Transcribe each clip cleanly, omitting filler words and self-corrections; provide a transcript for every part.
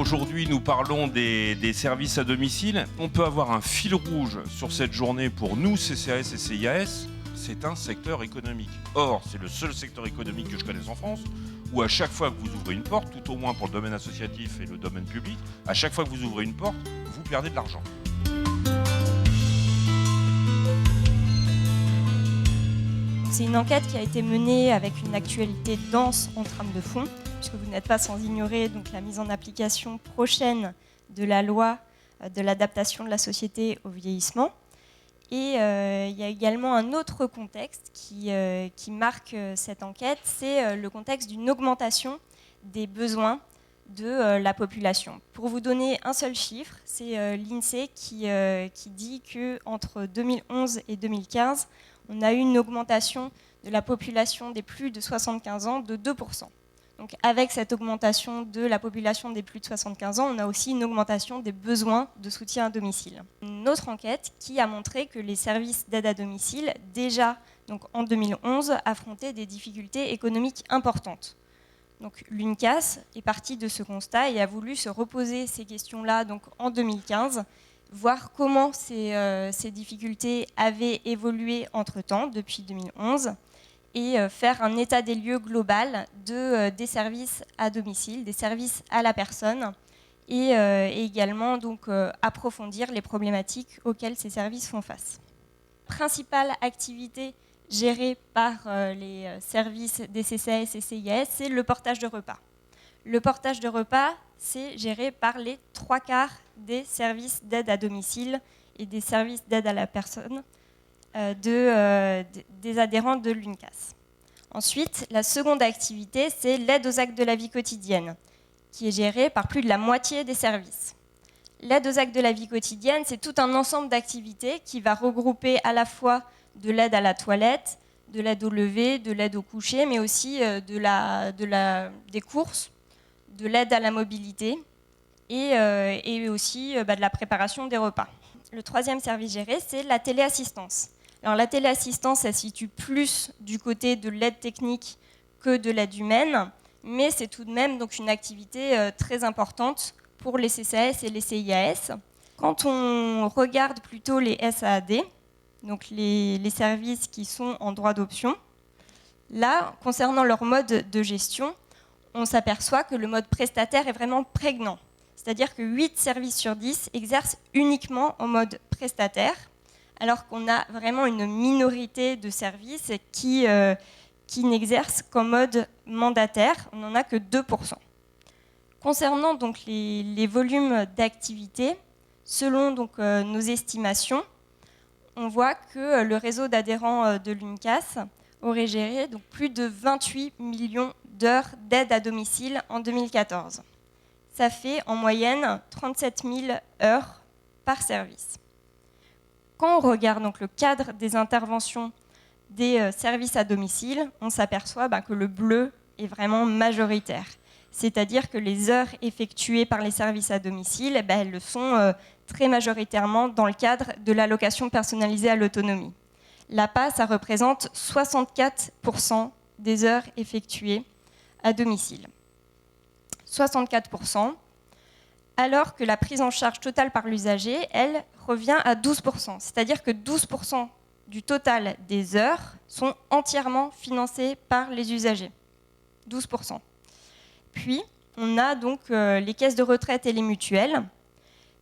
Aujourd'hui, nous parlons des services à domicile. On peut avoir un fil rouge sur cette journée pour nous, CCAS et CIAS. C'est un secteur économique. Or, c'est le seul secteur économique que je connaisse en France où à chaque fois que vous ouvrez une porte, tout au moins pour le domaine associatif et le domaine public, à chaque fois que vous ouvrez une porte, vous perdez de l'argent. C'est une enquête qui a été menée avec une actualité dense en trame de fond, puisque vous n'êtes pas sans ignorer donc, la mise en application prochaine de la loi de l'adaptation de la société au vieillissement. Et il y a également un autre contexte qui marque cette enquête, c'est le contexte d'une augmentation des besoins de la population. Pour vous donner un seul chiffre, c'est l'INSEE qui dit qu'entre 2011 et 2015, on a eu une augmentation de la population des plus de 75 ans de 2%. Donc avec cette augmentation de la population des plus de 75 ans, on a aussi une augmentation des besoins de soutien à domicile. Une autre enquête qui a montré que les services d'aide à domicile, déjà donc en 2011, affrontaient des difficultés économiques importantes. Donc l'UNCAS est partie de ce constat et a voulu se reposer ces questions-là donc, en 2015, voir comment ces difficultés avaient évolué entre-temps, depuis 2011, et faire un état des lieux global des services à domicile, des services à la personne, et également donc, approfondir les problématiques auxquelles ces services font face. Principale activité gérée par les services des CCAS et CIAS, c'est le portage de repas. Le portage de repas, c'est géré par les 3/4 des services d'aide à domicile et des services d'aide à la personne des adhérents de l'UNCAS. Ensuite, la seconde activité, c'est l'aide aux actes de la vie quotidienne, qui est gérée par plus de la moitié des services. L'aide aux actes de la vie quotidienne, c'est tout un ensemble d'activités qui va regrouper à la fois de l'aide à la toilette, de l'aide au lever, de l'aide au coucher, mais aussi des courses, de l'aide à la mobilité et aussi de la préparation des repas. Le troisième service géré, c'est la téléassistance. Alors, la téléassistance, elle se situe plus du côté de l'aide technique que de l'aide humaine, mais c'est tout de même donc, une activité très importante pour les CCAS et les CIAS. Quand on regarde plutôt les SAAD, donc les services qui sont en droit d'option, là, concernant leur mode de gestion, on s'aperçoit que le mode prestataire est vraiment prégnant. C'est-à-dire que 8 services sur 10 exercent uniquement en mode prestataire, alors qu'on a vraiment une minorité de services qui n'exercent qu'en mode mandataire. On n'en a que 2%. Concernant donc les volumes d'activité, selon donc, nos estimations, on voit que le réseau d'adhérents de l'UNCAS aurait géré donc, plus de 28 millions d'heures d'aide à domicile en 2014. Ça fait en moyenne 37 000 heures par service. Quand on regarde donc, le cadre des interventions des services à domicile, on s'aperçoit que le bleu est vraiment majoritaire. C'est-à-dire que les heures effectuées par les services à domicile, elles le sont très majoritairement dans le cadre de l'allocation personnalisée à l'autonomie. L'APA, ça représente 64% des heures effectuées à domicile. 64%, alors que la prise en charge totale par l'usager, elle, revient à 12%. C'est-à-dire que 12% du total des heures sont entièrement financées par les usagers. 12%. Puis, on a donc les caisses de retraite et les mutuelles.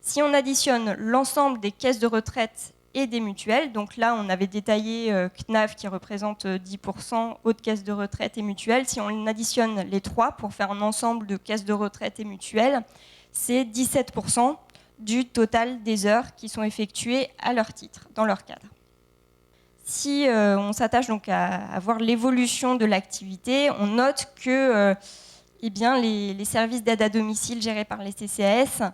Si on additionne l'ensemble des caisses de retraite et des mutuelles, donc là, on avait détaillé CNAV qui représente 10%, autres caisses de retraite et mutuelles. Si on additionne les trois pour faire un ensemble de caisses de retraite et mutuelles, c'est 17% du total des heures qui sont effectuées à leur titre, dans leur cadre. Si on s'attache donc à voir l'évolution de l'activité, on note que les services d'aide à domicile gérés par les CCAS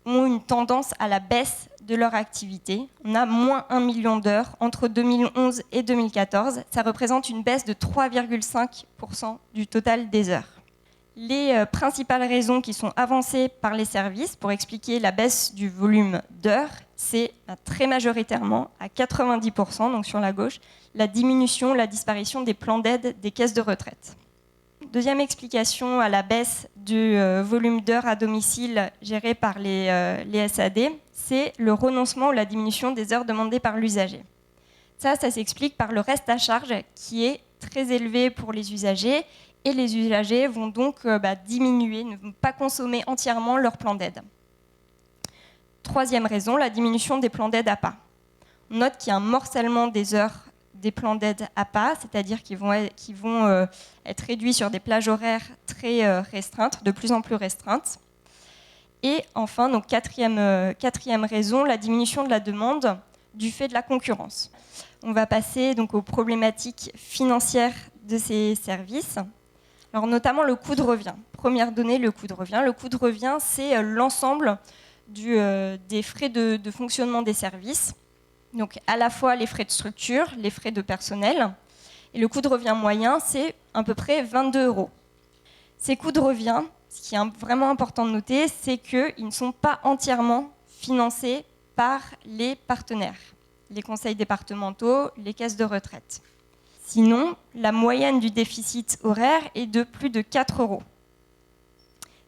ont une tendance à la baisse de leur activité. On a moins 1 million d'heures entre 2011 et 2014. Ça représente une baisse de 3,5% du total des heures. Les principales raisons qui sont avancées par les services pour expliquer la baisse du volume d'heures, c'est très majoritairement, à 90%, donc sur la gauche, la disparition des plans d'aide des caisses de retraite. deuxième explication à la baisse du volume d'heures à domicile géré par les SAD, c'est le renoncement ou la diminution des heures demandées par l'usager. Ça s'explique par le reste à charge qui est très élevé pour les usagers et les usagers vont donc diminuer, ne vont pas consommer entièrement leur plan d'aide. Troisième raison, la diminution des plans d'aide APA. On note qu'il y a un morcellement des heures des plans d'aide APA, c'est-à-dire qu'ils vont être réduits sur des plages horaires très restreintes, de plus en plus restreintes. Et enfin, donc quatrième raison, la diminution de la demande du fait de la concurrence. On va passer donc aux problématiques financières de ces services. Alors notamment le coût de revient. Première donnée, le coût de revient. Le coût de revient, c'est l'ensemble des frais de fonctionnement des services. Donc à la fois les frais de structure, les frais de personnel. Et le coût de revient moyen, c'est à peu près 22 €. Ces coûts de revient, ce qui est vraiment important de noter, c'est qu'ils ne sont pas entièrement financés par les partenaires, les conseils départementaux, les caisses de retraite. Sinon, la moyenne du déficit horaire est de plus de 4 €.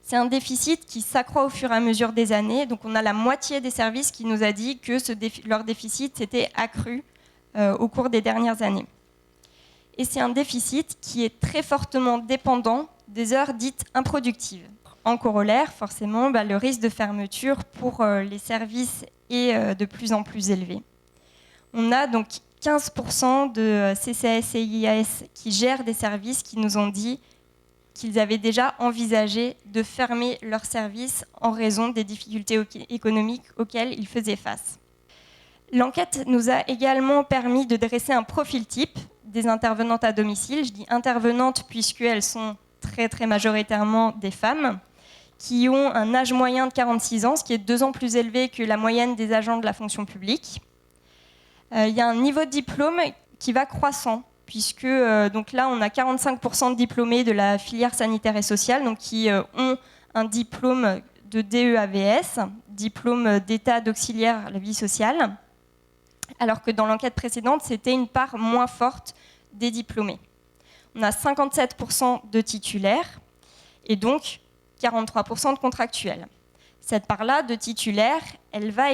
C'est un déficit qui s'accroît au fur et à mesure des années. Donc on a la moitié des services qui nous a dit que leur déficit s'était accru au cours des dernières années. Et c'est un déficit qui est très fortement dépendant des heures dites improductives. En corollaire, forcément, le risque de fermeture pour les services est de plus en plus élevé. On a donc 15% de CCAS et IAS qui gèrent des services qui nous ont dit qu'ils avaient déjà envisagé de fermer leurs services en raison des difficultés économiques auxquelles ils faisaient face. L'enquête nous a également permis de dresser un profil type des intervenantes à domicile. Je dis intervenantes puisqu'elles sont très majoritairement des femmes qui ont un âge moyen de 46 ans, ce qui est 2 ans plus élevé que la moyenne des agents de la fonction publique. Il y a un niveau de diplôme qui va croissant, puisque donc là, on a 45% de diplômés de la filière sanitaire et sociale, donc qui ont un diplôme de DEAVS, diplôme d'état d'auxiliaire à la vie sociale, alors que dans l'enquête précédente, c'était une part moins forte des diplômés. On a 57% de titulaires et donc 43% de contractuels. Cette part-là de titulaires, elle va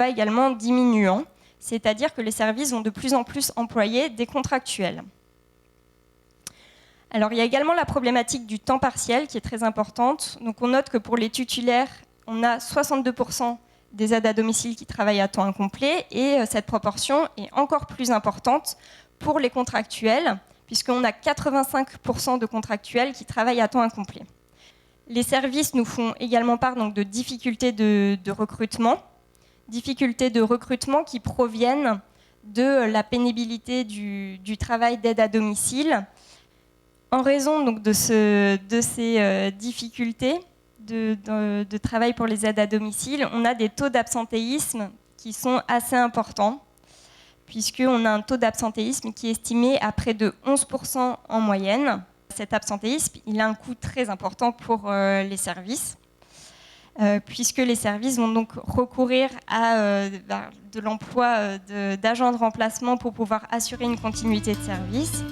également diminuant, c'est-à-dire que les services vont de plus en plus employer des contractuels. Alors, il y a également la problématique du temps partiel qui est très importante. Donc, on note que pour les titulaires, on a 62% des aides à domicile qui travaillent à temps incomplet et cette proportion est encore plus importante pour les contractuels, puisqu'on a 85% de contractuels qui travaillent à temps incomplet. Les services nous font également part donc, de difficultés de recrutement qui proviennent de la pénibilité du travail d'aide à domicile. En raison donc, de ces difficultés de travail pour les aides à domicile, on a des taux d'absentéisme qui sont assez importants, puisqu'on a un taux d'absentéisme qui est estimé à près de 11% en moyenne. Cet absentéisme, il a un coût très important pour les services. Puisque les services vont donc recourir à de l'emploi d'agents de remplacement pour pouvoir assurer une continuité de service.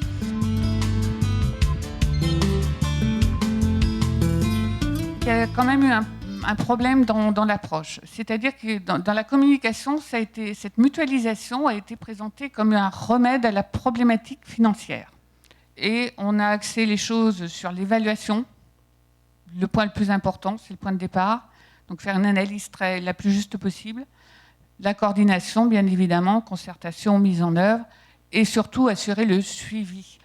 Il y a quand même eu un problème dans l'approche. C'est-à-dire que dans la communication, cette mutualisation a été présentée comme un remède à la problématique financière. Et on a axé les choses sur l'évaluation. Le point le plus important, c'est le point de départ. Donc faire une analyse la plus juste possible, la coordination bien évidemment, concertation, mise en œuvre et surtout assurer le suivi.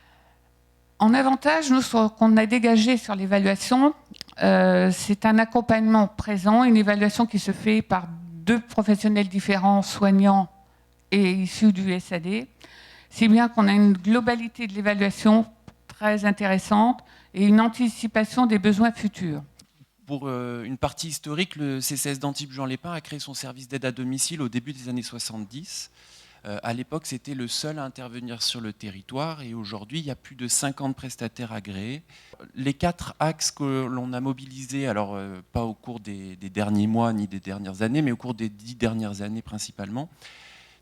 En avantage, nous, ce qu'on a dégagé sur l'évaluation, c'est un accompagnement présent, une évaluation qui se fait par 2 professionnels différents, soignants et issus du SAD, si bien qu'on a une globalité de l'évaluation très intéressante et une anticipation des besoins futurs. Pour une partie historique, le CCAS d'Antibes Jean Lépin a créé son service d'aide à domicile au début des années 70. À l'époque, c'était le seul à intervenir sur le territoire et aujourd'hui, il y a plus de 50 prestataires agréés. Les 4 axes que l'on a mobilisés, alors pas au cours des derniers mois ni des dernières années, mais au cours des 10 dernières années principalement,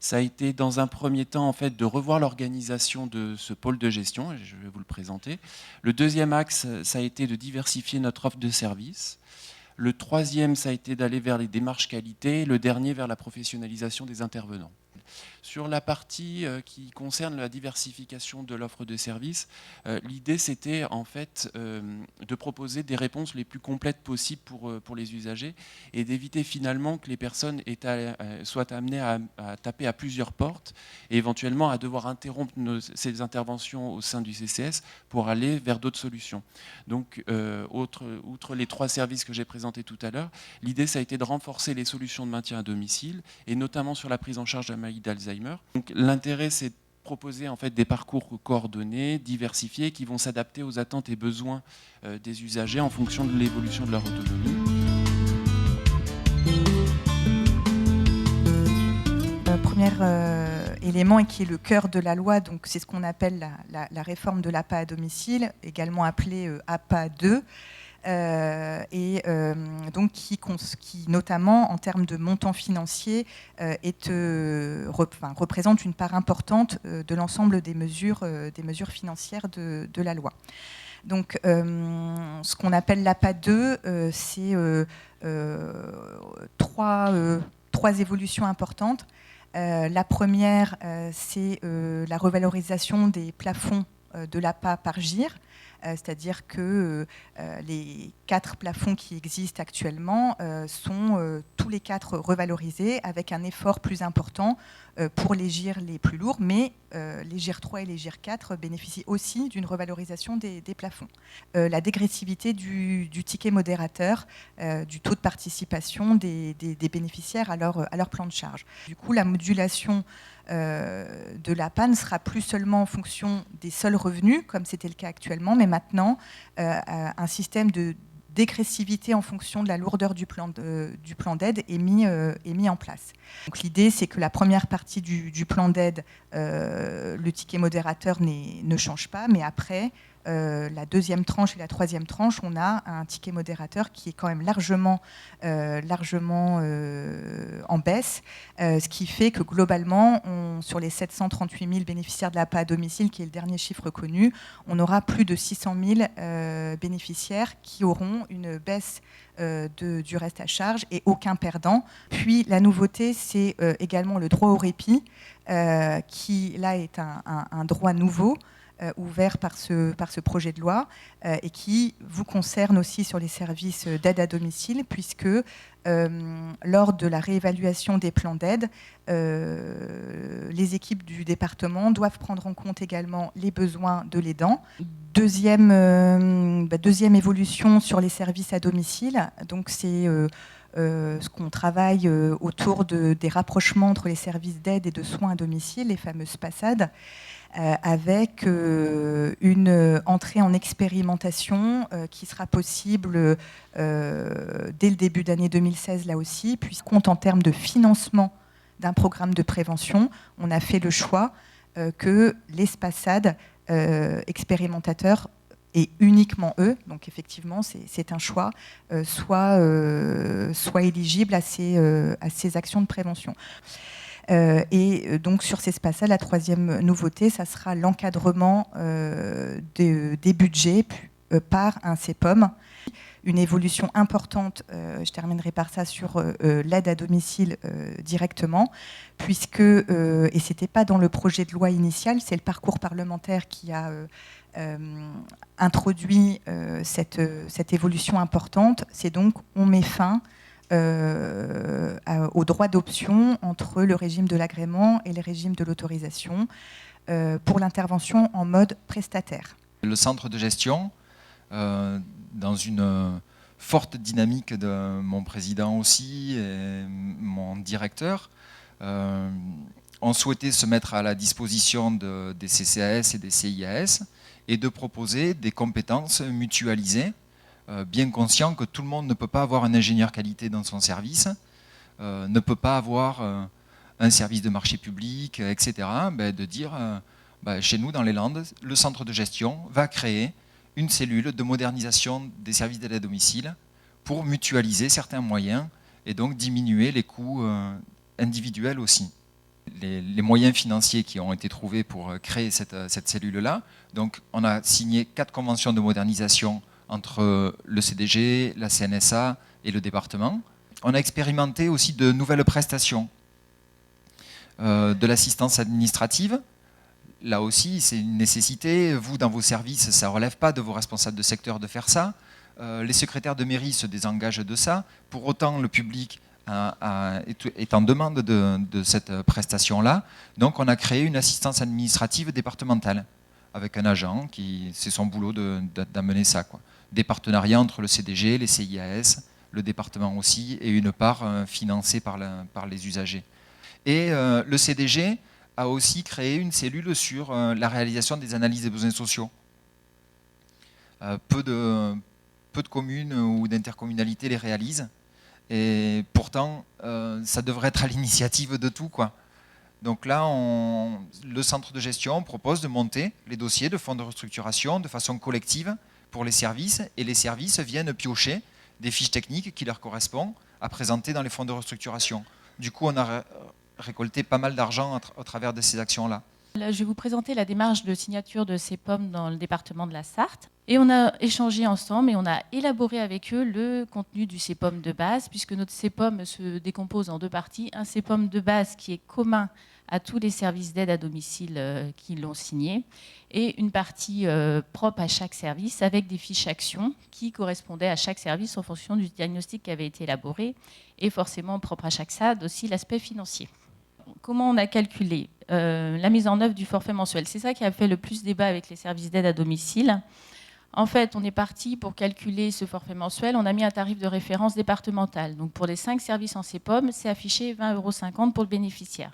ça a été dans un premier temps en fait, de revoir l'organisation de ce pôle de gestion, et je vais vous le présenter. Le deuxième axe, ça a été de diversifier notre offre de services. Le troisième, ça a été d'aller vers les démarches qualité. Le dernier, vers la professionnalisation des intervenants. Sur la partie qui concerne la diversification de l'offre de services, l'idée c'était en fait de proposer des réponses les plus complètes possibles pour les usagers et d'éviter finalement que les personnes soient amenées à taper à plusieurs portes et éventuellement à devoir interrompre ces interventions au sein du CCS pour aller vers d'autres solutions. Donc, outre les 3 services que j'ai présentés tout à l'heure, l'idée ça a été de renforcer les solutions de maintien à domicile et notamment sur la prise en charge de la maladie d'Alzheimer. Donc, l'intérêt, c'est de proposer en fait, des parcours coordonnés, diversifiés, qui vont s'adapter aux attentes et besoins des usagers en fonction de l'évolution de leur autonomie. Premier élément et qui est le cœur de la loi, donc c'est ce qu'on appelle la réforme de l'APA à domicile, également appelée APA 2. Donc qui notamment en termes de montant financier représente une part importante de l'ensemble des mesures financières de la loi. Donc ce qu'on appelle l'APA 2, c'est trois évolutions importantes. La première, c'est la revalorisation des plafonds de l'APA par GIR. C'est-à-dire que les 4 plafonds qui existent actuellement sont tous les 4 revalorisés avec un effort plus important pour les GIR les plus lourds, mais les GIR 3 et les GIR 4 bénéficient aussi d'une revalorisation des plafonds. La dégressivité du ticket modérateur, du taux de participation des bénéficiaires à leur plan de charge. Du coup, la modulation de l'APA ne sera plus seulement en fonction des seuls revenus, comme c'était le cas actuellement, mais maintenant un système de dégressivité en fonction de la lourdeur du plan d'aide est mis en place. Donc l'idée, c'est que la première partie du plan d'aide, le ticket modérateur ne change pas, mais après, la deuxième tranche et la troisième tranche, on a un ticket modérateur qui est quand même largement en baisse, ce qui fait que globalement, sur les 738 000 bénéficiaires de l'APA à domicile, qui est le dernier chiffre connu, on aura plus de 600 000 bénéficiaires qui auront une baisse du reste à charge et aucun perdant. Puis la nouveauté, c'est également le droit au répit, qui là est un droit nouveau, ouvert par ce projet de loi et qui vous concerne aussi sur les services d'aide à domicile, puisque lors de la réévaluation des plans d'aide, les équipes du département doivent prendre en compte également les besoins de l'aidant. Deuxième évolution sur les services à domicile, donc c'est ce qu'on travaille autour des rapprochements entre les services d'aide et de soins à domicile, les fameuses PASAD, avec une entrée en expérimentation qui sera possible dès le début d'année 2016 là aussi, puisqu'on compte en termes de financement d'un programme de prévention, on a fait le choix que les PASAD expérimentateurs et uniquement eux, donc effectivement c'est un choix, soient éligibles à ces actions de prévention. Et donc sur ces espaces-là, la troisième nouveauté, ça sera l'encadrement des budgets par un CEPOM. Une évolution importante, je terminerai par ça, sur l'aide à domicile directement, puisque, et ce n'était pas dans le projet de loi initial, c'est le parcours parlementaire qui a introduit cette évolution importante. C'est donc, on met fin au droit d'option entre le régime de l'agrément et le régime de l'autorisation pour l'intervention en mode prestataire. Le centre de gestion, dans une forte dynamique de mon président aussi et mon directeur, ont souhaité se mettre à la disposition des CCAS et des CIAS et de proposer des compétences mutualisées, bien conscient que tout le monde ne peut pas avoir un ingénieur qualité dans son service, ne peut pas avoir un service de marché public, etc. De dire, chez nous dans les Landes, le centre de gestion va créer une cellule de modernisation des services d'aide à domicile pour mutualiser certains moyens et donc diminuer les coûts individuels aussi. les moyens financiers qui ont été trouvés pour créer cette cellule-là. Donc, on a signé 4 conventions de modernisation entre le CDG, la CNSA et le département. On a expérimenté aussi de nouvelles prestations, de l'assistance administrative. Là aussi, c'est une nécessité. Vous, dans vos services, ça ne relève pas de vos responsables de secteur de faire ça. Les secrétaires de mairie se désengagent de ça. Pour autant, le public est en demande de cette prestation-là. Donc, on a créé une assistance administrative départementale avec un agent qui, c'est son boulot d'amener ça, quoi. Des partenariats entre le CDG, les CIAS, le département aussi, et une part financée par les usagers. Et le CDG a aussi créé une cellule sur la réalisation des analyses des besoins sociaux. Peu de communes ou d'intercommunalités les réalisent. Et pourtant, ça devrait être à l'initiative de tout, quoi. Donc là, le centre de gestion propose de monter les dossiers de fonds de restructuration de façon collective pour les services, et les services viennent piocher des fiches techniques qui leur correspondent à présenter dans les fonds de restructuration. Du coup, on a récolté pas mal d'argent au travers de ces actions-là. Là, je vais vous présenter la démarche de signature de CEPOM dans le département de la Sarthe. Et on a échangé ensemble et on a élaboré avec eux le contenu du CEPOM de base, puisque notre CEPOM se décompose en 2 parties. Un CEPOM de base qui est commun à tous les services d'aide à domicile qui l'ont signé, et une partie propre à chaque service avec des fiches actions qui correspondaient à chaque service en fonction du diagnostic qui avait été élaboré, et forcément propre à chaque SAD aussi l'aspect financier. Comment on a calculé la mise en œuvre du forfait mensuel? C'est ça qui a fait le plus débat avec les services d'aide à domicile. En fait, on est parti pour calculer ce forfait mensuel. On a mis un tarif de référence départemental. Donc pour les 5 services en CEPOM, c'est affiché 20,50 € pour le bénéficiaire.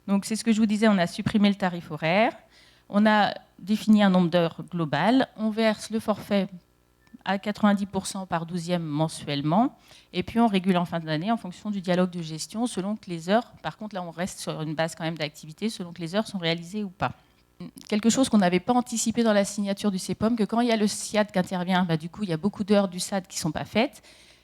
Donc c'est ce que je vous disais, on a supprimé le tarif horaire. On a défini un nombre d'heures global. On verse le forfait à 90% par 12e mensuellement. Et puis on régule en fin d'année en fonction du dialogue de gestion, selon que les heures, par contre là on reste sur une base quand même d'activité, selon que les heures sont réalisées ou pas. Quelque chose qu'on n'avait pas anticipé dans la signature du CEPOM, que quand il y a le SIAD qui intervient, du coup il y a beaucoup d'heures du SAD qui ne sont pas faites.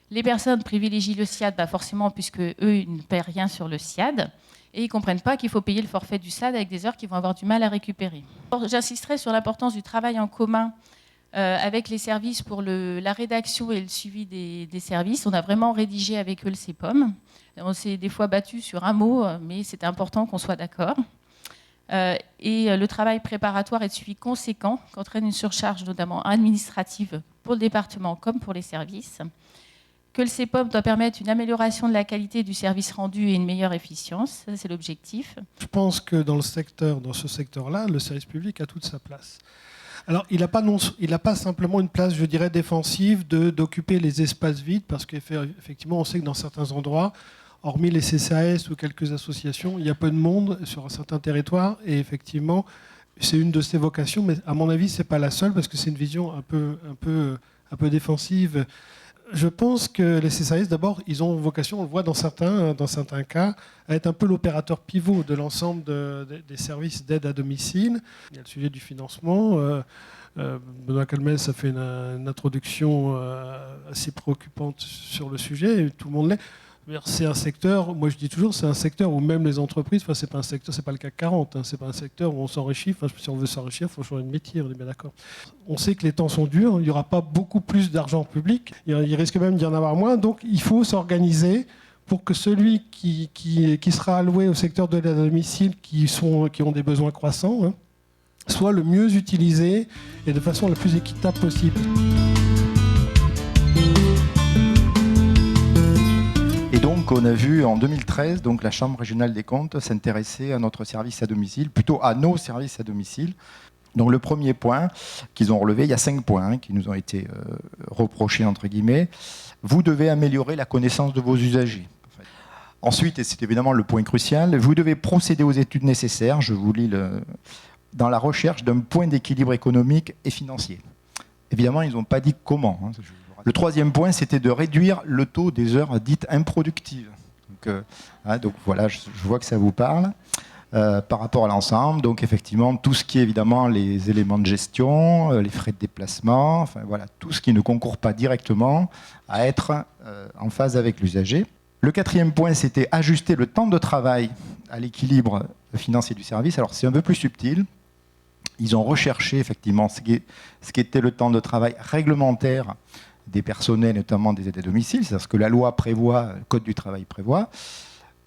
Les personnes privilégient le SIAD forcément puisque eux ils ne paient rien sur le SIAD. Et ils ne comprennent pas qu'il faut payer le forfait du SAD avec des heures qu'ils vont avoir du mal à récupérer. J'insisterai sur l'importance du travail en commun avec les services pour la rédaction et le suivi des services. On a vraiment rédigé avec eux le CEPOM. On s'est des fois battu sur un mot, mais c'était important qu'on soit d'accord. Et le travail préparatoire et de suivi conséquent qu'entraîne une surcharge notamment administrative pour le département comme pour les services. Que le CEPOM doit permettre une amélioration de la qualité du service rendu et une meilleure efficience. Ça, c'est l'objectif. Je pense que dans ce secteur-là, le service public a toute sa place. Alors, il n'a pas simplement une place, je dirais, défensive d'occuper les espaces vides, parce qu'effectivement, on sait que dans certains endroits, hormis les CCAS ou quelques associations, il y a peu de monde sur un certain territoire, et effectivement, c'est une de ses vocations, mais à mon avis, ce n'est pas la seule, parce que c'est une vision un peu défensive. Je pense que les CCAS, d'abord, ils ont vocation, on le voit dans certains cas, à être un peu l'opérateur pivot de l'ensemble des services d'aide à domicile. Il y a le sujet du financement. Benoît Calmès a fait une introduction assez préoccupante sur le sujet, et tout le monde l'est. C'est un secteur, moi je dis toujours, c'est un secteur où même les entreprises, c'est pas un secteur, c'est pas le CAC 40, c'est pas un secteur où on s'enrichit. Si on veut s'enrichir, il faut changer de métier, on est bien d'accord. On sait que les temps sont durs, il n'y aura pas beaucoup plus d'argent public, il risque même d'y en avoir moins, donc il faut s'organiser pour que celui qui sera alloué au secteur de l'aide à domicile, qui ont des besoins croissants, soit le mieux utilisé et de façon la plus équitable possible. Et donc, on a vu en 2013, donc, la Chambre régionale des comptes s'intéresser à notre service à domicile, plutôt à nos services à domicile. Donc, le premier point qu'ils ont relevé, il y a 5 points qui nous ont été reprochés, entre guillemets. Vous devez améliorer la connaissance de vos usagers. Ensuite, et c'est évidemment le point crucial, vous devez procéder aux études nécessaires, je vous lis dans la recherche d'un point d'équilibre économique et financier. Évidemment, ils n'ont pas dit comment. Le troisième point, c'était de réduire le taux des heures dites improductives. Donc voilà, je vois que ça vous parle. Par rapport à l'ensemble, donc effectivement, tout ce qui est évidemment les éléments de gestion, les frais de déplacement, enfin voilà, tout ce qui ne concourt pas directement à être en phase avec l'usager. Le quatrième point, c'était ajuster le temps de travail à l'équilibre financier du service. Alors c'est un peu plus subtil. Ils ont recherché effectivement ce qu'était le temps de travail réglementaire des personnels, notamment des aides à domicile. C'est ce que la loi prévoit, le Code du travail prévoit.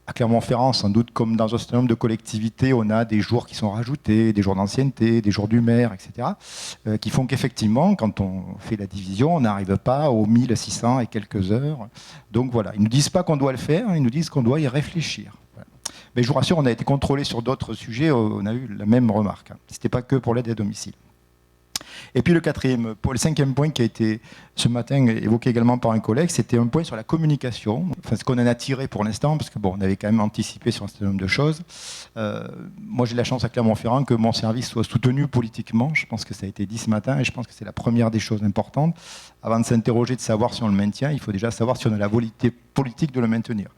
À Clermont-Ferrand, sans doute comme dans un certain nombre de collectivités, on a des jours qui sont rajoutés, des jours d'ancienneté, des jours du maire, etc., qui font qu'effectivement, quand on fait la division, on n'arrive pas aux 1600 et quelques heures. Donc voilà, ils ne nous disent pas qu'on doit le faire, ils nous disent qu'on doit y réfléchir. Voilà. Mais je vous rassure, on a été contrôlé sur d'autres sujets, on a eu la même remarque. Ce n'était pas que pour l'aide à domicile. Et puis le cinquième point qui a été ce matin évoqué également par un collègue, c'était un point sur la communication. Enfin, ce qu'on en a tiré pour l'instant, parce que bon, on avait quand même anticipé sur un certain nombre de choses. Moi, j'ai la chance à Clermont-Ferrand que mon service soit soutenu politiquement. Je pense que ça a été dit ce matin et je pense que c'est la première des choses importantes. Avant de s'interroger, de savoir si on le maintient, il faut déjà savoir si on a la volonté politique de le maintenir.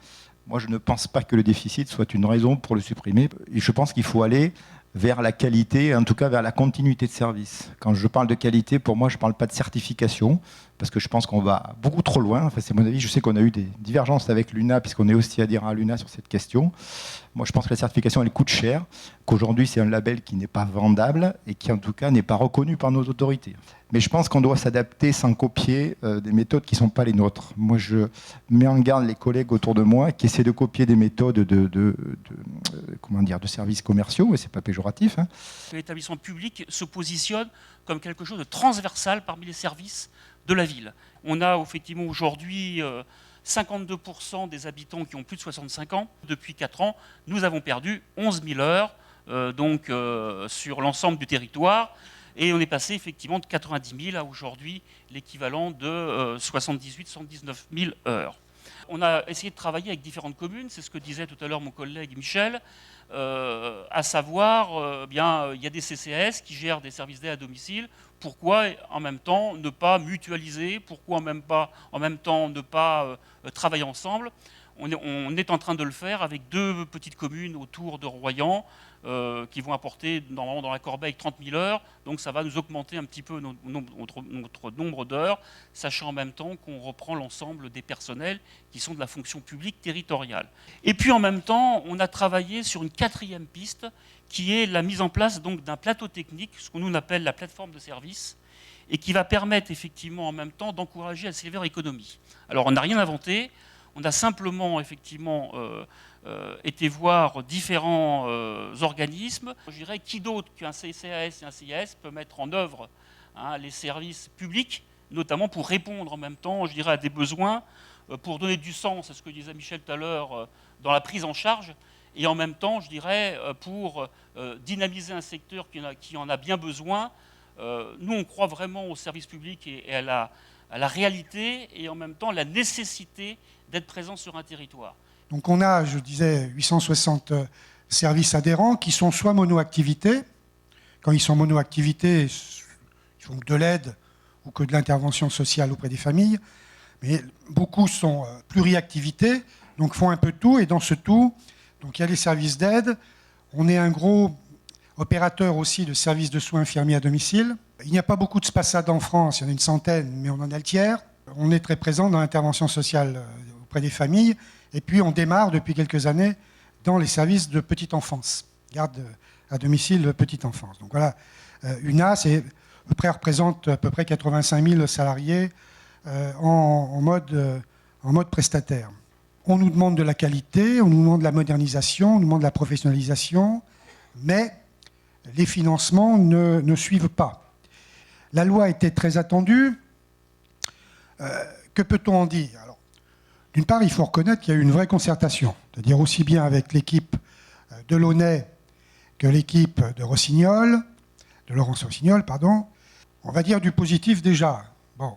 Moi, je ne pense pas que le déficit soit une raison pour le supprimer. Et je pense qu'il faut aller vers la qualité, en tout cas vers la continuité de service. Quand je parle de qualité, pour moi, je ne parle pas de certification, parce que je pense qu'on va beaucoup trop loin. Enfin, c'est mon avis. Je sais qu'on a eu des divergences avec l'UNA, puisqu'on est aussi adhérent à l'UNA sur cette question. Moi, je pense que la certification, elle coûte cher, qu'aujourd'hui, c'est un label qui n'est pas vendable et qui, en tout cas, n'est pas reconnu par nos autorités. Mais je pense qu'on doit s'adapter sans copier des méthodes qui ne sont pas les nôtres. Moi, je mets en garde les collègues autour de moi qui essaient de copier des méthodes de services commerciaux, et ce n'est pas péjoratif. Hein. L'établissement public se positionne comme quelque chose de transversal parmi les services de la ville. On a effectivement aujourd'hui 52% des habitants qui ont plus de 65 ans. Depuis 4 ans, nous avons perdu 11 000 heures sur l'ensemble du territoire. Et on est passé effectivement de 90 000 à aujourd'hui l'équivalent de 78-79 000 heures. On a essayé de travailler avec différentes communes, c'est ce que disait tout à l'heure mon collègue Michel, à savoir, il y a des CCAS qui gèrent des services d'aide à domicile. Pourquoi en même temps ne pas mutualiser? Pourquoi en même temps ne pas travailler ensemble? On est en train de le faire avec 2 petites communes autour de Royan qui vont apporter normalement dans la corbeille 30 000 heures. Donc ça va nous augmenter un petit peu notre nombre d'heures, sachant en même temps qu'on reprend l'ensemble des personnels qui sont de la fonction publique territoriale. Et puis en même temps, on a travaillé sur une 4e piste qui est la mise en place d'un plateau technique, ce qu'on nous appelle la plateforme de service, et qui va permettre effectivement en même temps d'encourager la silver economy. Alors on n'a rien inventé. On a simplement effectivement été voir différents organismes. Je dirais, qui d'autre qu'un CCAS et un CIAS peut mettre en œuvre les services publics, notamment pour répondre en même temps, je dirais, à des besoins, pour donner du sens à ce que disait Michel tout à l'heure dans la prise en charge, et en même temps, je dirais, pour dynamiser un secteur qui en a bien besoin. Nous, on croit vraiment au service public et à la réalité, et en même temps la nécessité d'être présent sur un territoire. Donc on a, je disais, 860 services adhérents qui sont soit monoactivité. Quand ils sont monoactivité, ils font que de l'aide ou que de l'intervention sociale auprès des familles. Mais beaucoup sont pluriactivité, donc font un peu de tout. Et dans ce tout, donc il y a les services d'aide. On est un gros opérateur aussi de services de soins infirmiers à domicile. Il n'y a pas beaucoup de SPASAD en France, il y en a une centaine, mais on en a le tiers. On est très présent dans l'intervention sociale auprès des familles. Et puis on démarre depuis quelques années dans les services de petite enfance, garde à domicile de petite enfance. Donc voilà, UNA représente à peu près 85 000 salariés en mode prestataire. On nous demande de la qualité, on nous demande de la modernisation, on nous demande de la professionnalisation, mais les financements ne suivent pas. La loi était très attendue. Que peut-on en dire? Alors, d'une part, il faut reconnaître qu'il y a eu une vraie concertation, c'est-à-dire aussi bien avec l'équipe de Launay que l'équipe de Laurence Rossignol, pardon. On va dire du positif déjà. Bon,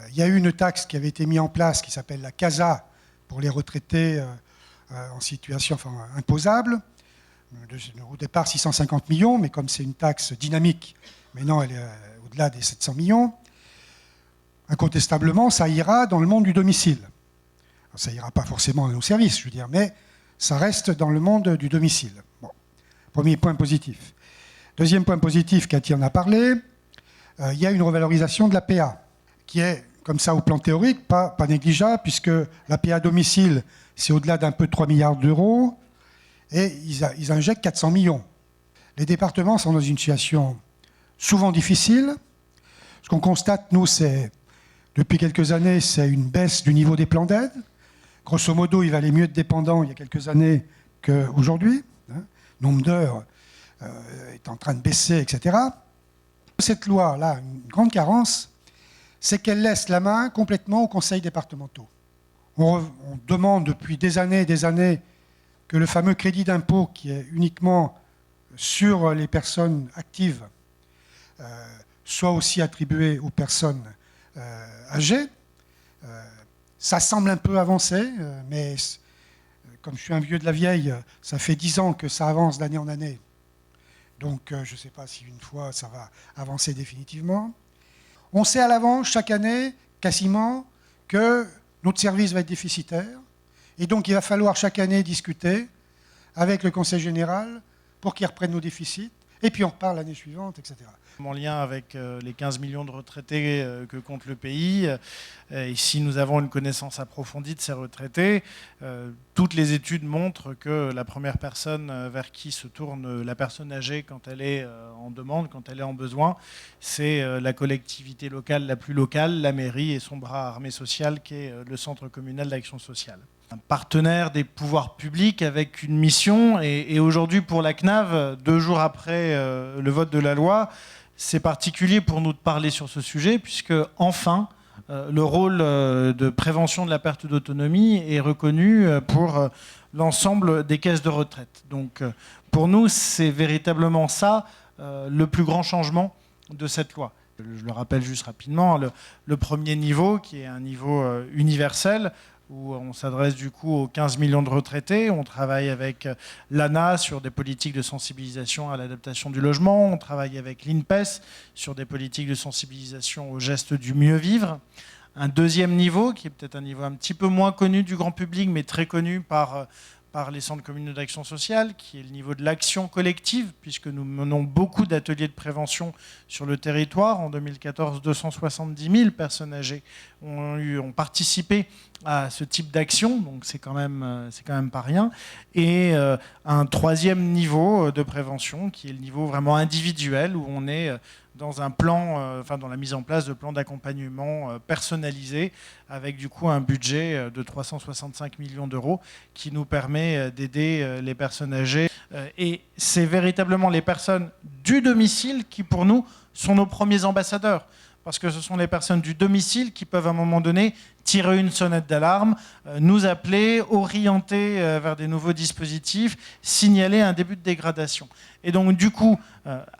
il y a eu une taxe qui avait été mise en place qui s'appelle la CASA pour les retraités en situation imposable. Au départ, 650 millions, mais comme c'est une taxe dynamique, maintenant elle est au-delà des 700 millions. Incontestablement, ça ira dans le monde du domicile. Alors, ça ira pas forcément à nos services, je veux dire, mais ça reste dans le monde du domicile. Bon. Premier point positif. Deuxième point positif, Cathy en a parlé, il y a une revalorisation de la PA, qui est comme ça au plan théorique, pas négligeable, puisque la paix à domicile, c'est au-delà d'un peu de 3 milliards d'euros, et ils injectent 400 millions. Les départements sont dans une situation souvent difficile. Ce qu'on constate, nous, c'est, depuis quelques années, c'est une baisse du niveau des plans d'aide. Grosso modo, il valait mieux être dépendant il y a quelques années qu'aujourd'hui. Nombre d'heures est en train de baisser, etc. Cette loi-là, une grande carence, c'est qu'elle laisse la main complètement aux conseils départementaux. On demande depuis des années que le fameux crédit d'impôt, qui est uniquement sur les personnes actives, soit aussi attribué aux personnes âgées. Ça semble un peu avancé, mais comme je suis un vieux de la vieille, ça fait 10 ans que ça avance d'année en année. Donc je ne sais pas si une fois ça va avancer définitivement. On sait à l'avance, chaque année, quasiment, que notre service va être déficitaire. Et donc il va falloir chaque année discuter avec le Conseil général pour qu'ils reprennent nos déficits. Et puis on reparle l'année suivante, etc. En lien avec les 15 millions de retraités que compte le pays, et si nous avons une connaissance approfondie de ces retraités, toutes les études montrent que la première personne vers qui se tourne la personne âgée quand elle est en demande, quand elle est en besoin, c'est la collectivité locale la plus locale, la mairie et son bras armé social qui est le Centre communal d'action sociale. Un partenaire des pouvoirs publics avec une mission, et aujourd'hui pour la CNAV, 2 jours après le vote de la loi, c'est particulier pour nous de parler sur ce sujet, puisque enfin, le rôle de prévention de la perte d'autonomie est reconnu pour l'ensemble des caisses de retraite. Donc pour nous, c'est véritablement ça le plus grand changement de cette loi. Je le rappelle juste rapidement, le premier niveau, qui est un niveau universel, où on s'adresse du coup aux 15 millions de retraités. On travaille avec l'ANA sur des politiques de sensibilisation à l'adaptation du logement. On travaille avec l'INPES sur des politiques de sensibilisation aux gestes du mieux vivre. Un deuxième niveau, qui est peut-être un niveau un petit peu moins connu du grand public, mais très connu par les centres communaux d'action sociale, qui est le niveau de l'action collective, puisque nous menons beaucoup d'ateliers de prévention sur le territoire. En 2014, 270 000 personnes âgées ont participé à ce type d'action, donc c'est quand même pas rien. Et un troisième niveau de prévention, qui est le niveau vraiment individuel, où on est dans un plan, dans la mise en place de plans d'accompagnement personnalisés, avec du coup un budget de 365 millions d'euros qui nous permet d'aider les personnes âgées. Et c'est véritablement les personnes du domicile qui, pour nous, sont nos premiers ambassadeurs. Parce que ce sont les personnes du domicile qui peuvent à un moment donné tirer une sonnette d'alarme, nous appeler, orienter vers des nouveaux dispositifs, signaler un début de dégradation. Et donc du coup,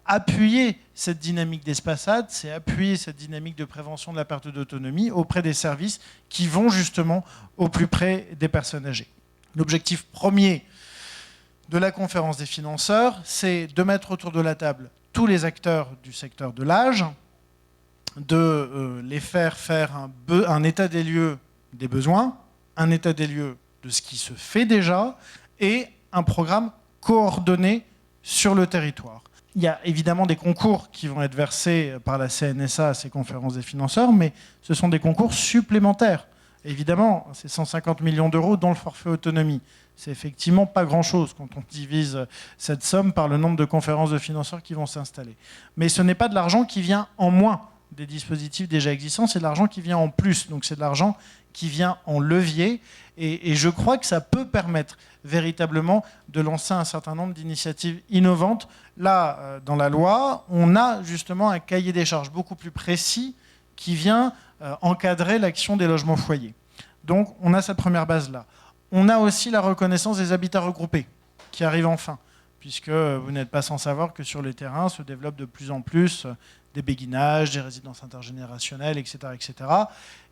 appuyer cette dynamique d'espaçade, c'est appuyer cette dynamique de prévention de la perte d'autonomie auprès des services qui vont justement au plus près des personnes âgées. L'objectif premier de la conférence des financeurs, c'est de mettre autour de la table tous les acteurs du secteur de l'âge, de les faire un état des lieux des besoins, un état des lieux de ce qui se fait déjà et un programme coordonné sur le territoire. Il y a évidemment des concours qui vont être versés par la CNSA à ces conférences des financeurs, mais ce sont des concours supplémentaires. Évidemment, c'est 150 millions d'euros dans le forfait autonomie. C'est effectivement pas grand-chose quand on divise cette somme par le nombre de conférences de financeurs qui vont s'installer. Mais ce n'est pas de l'argent qui vient en moins des dispositifs déjà existants, c'est de l'argent qui vient en plus. Donc c'est de l'argent qui vient en levier. Et je crois que ça peut permettre véritablement de lancer un certain nombre d'initiatives innovantes. Là, dans la loi, on a justement un cahier des charges beaucoup plus précis qui vient encadrer l'action des logements foyers. Donc on a cette première base-là. On a aussi la reconnaissance des habitats regroupés qui arrive enfin, puisque vous n'êtes pas sans savoir que sur le terrain se développent de plus en plus des béguinages, des résidences intergénérationnelles, etc. etc.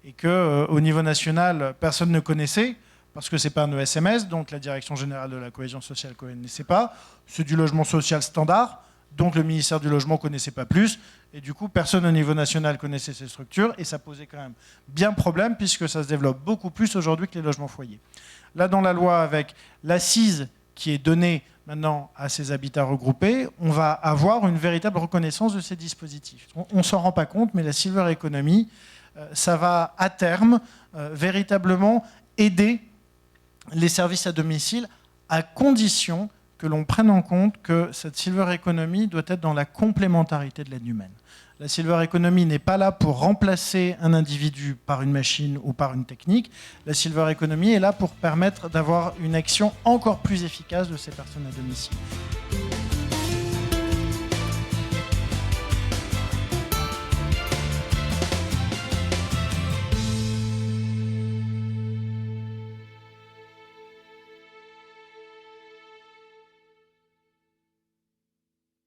et qu'au niveau national, personne ne connaissait, parce que ce n'est pas un ESMS, donc la Direction générale de la cohésion sociale ne connaissait pas. C'est du logement social standard, donc le ministère du Logement ne connaissait pas plus. Et du coup, personne au niveau national connaissait ces structures, et ça posait quand même bien problème, puisque ça se développe beaucoup plus aujourd'hui que les logements foyers. Là, dans la loi, avec l'assise qui est donnée maintenant à ces habitats regroupés, on va avoir une véritable reconnaissance de ces dispositifs. On ne s'en rend pas compte, mais la silver economy ça va à terme véritablement aider les services à domicile, à condition que l'on prenne en compte que cette silver economy doit être dans la complémentarité de l'aide humaine. La silver economy n'est pas là pour remplacer un individu par une machine ou par une technique. La silver economy est là pour permettre d'avoir une action encore plus efficace de ces personnes à domicile.